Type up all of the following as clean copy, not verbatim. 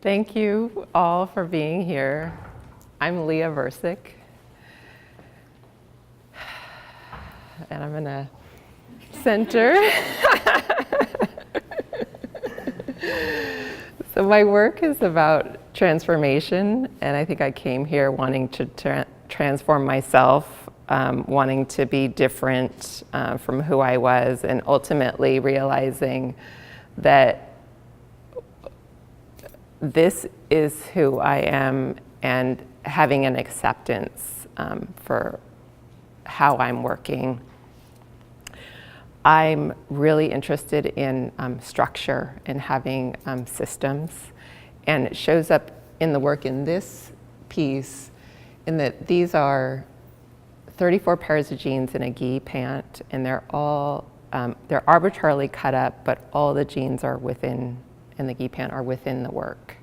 Thank you all for being here. I'm Leah Virsik, and I'm in a center. So my work is about transformation, and I think I came here wanting to transform myself, wanting to be different from who I was, and ultimately realizing that this is who I am, and having an acceptance for how I'm working. I'm really interested in structure and having systems, and it shows up in the work in this piece in that these are 34 pairs of jeans in a gi pant, and they're all they're arbitrarily cut up, but all the jeans are within in the gi pant are within the work.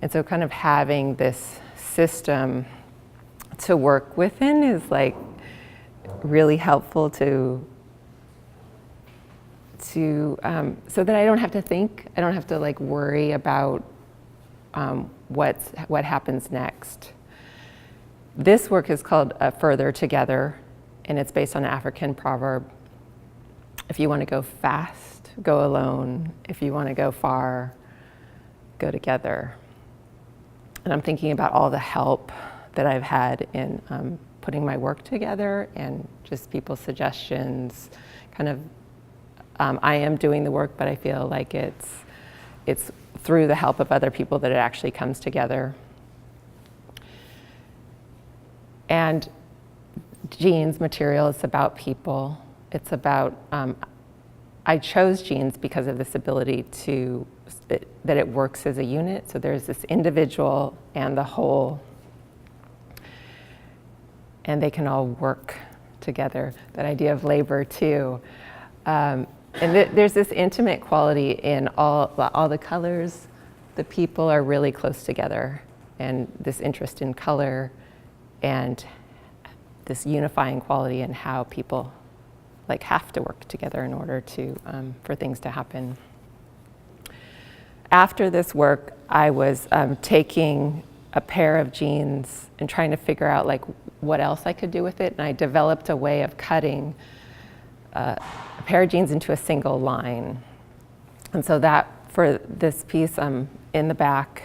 And so kind of having this system to work within is like really helpful to so that I don't have to think, I don't have to like worry about what happens next. This work is called Further Together, and it's based on an African proverb. If you want to go fast, go alone. If you want to go far, go together. And I'm thinking about all the help that I've had in putting my work together, and just people's suggestions. Kind of, I am doing the work, but I feel like it's through the help of other people that it actually comes together. And jeans material is about people. It's about, I chose jeans because of this ability that it works as a unit. So there's this individual and the whole, and they can all work together. That idea of labor too. And there's this intimate quality in all the colors. The people are really close together, and this interest in color and this unifying quality in how people like have to work together in order to for things to happen. After this work, I was taking a pair of jeans and trying to figure out like what else I could do with it, and I developed a way of cutting a pair of jeans into a single line. And so that, for this piece in the back,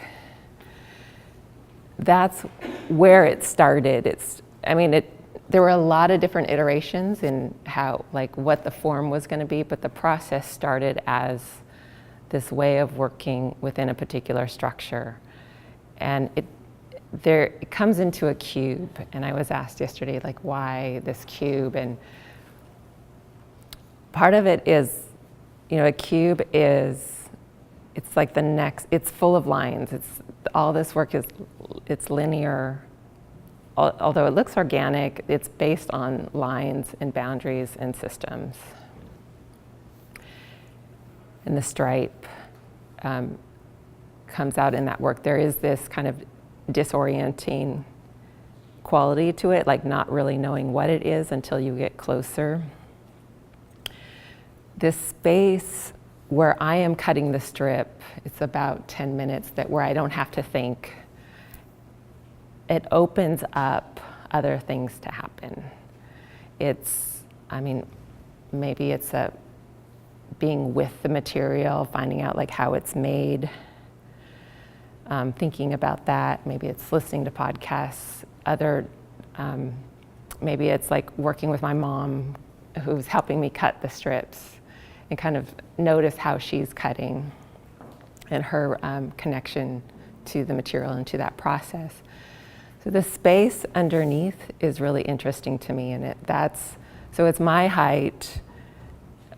that's where it started. There were a lot of different iterations in how, like, what the form was going to be, but the process started as this way of working within a particular structure. And it comes into a cube, and I was asked yesterday, like, why this cube? And part of it is, a cube is, it's like it's full of lines. All this work it's linear. Although it looks organic, it's based on lines and boundaries and systems. And the stripe comes out in that work. There is this kind of disorienting quality to it, like not really knowing what it is until you get closer. This space where I am cutting the strip, it's about 10 minutes where I don't have to think. It opens up other things to happen. Maybe it's being with the material, finding out like how it's made, thinking about that. Maybe it's listening to podcasts. Maybe it's like working with my mom who's helping me cut the strips, and kind of notice how she's cutting and her connection to the material and to that process. So the space underneath is really interesting to me, and so it's my height.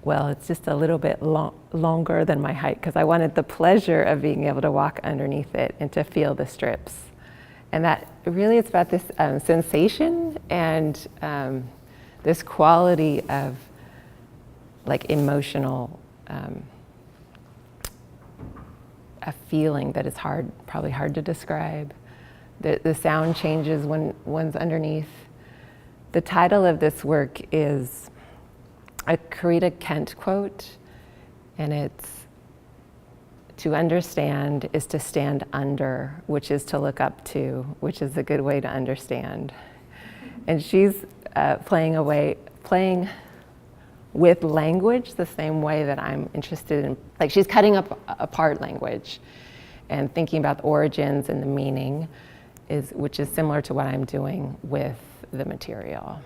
Well, it's just a little bit longer than my height, because I wanted the pleasure of being able to walk underneath it and to feel the strips. And that really, it's about this sensation and this quality of like emotional, a feeling that is probably hard to describe. The sound changes when one's underneath. The title of this work is a Corita Kent quote, and it's To understand is to stand under, which is to look up to, which is a good way to understand. And she's playing with language the same way that I'm interested in, like she's cutting apart language and thinking about the origins and the meaning, which is similar to what I'm doing with the material.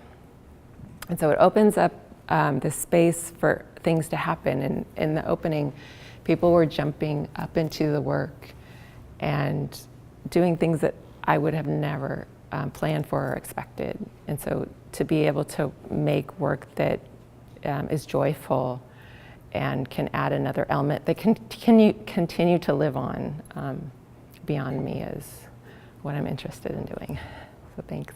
And so it opens up this space for things to happen. And in the opening, people were jumping up into the work and doing things that I would have never planned for or expected. And so to be able to make work that is joyful and can add another element that can continue to live on beyond me is what I'm interested in doing. So thanks.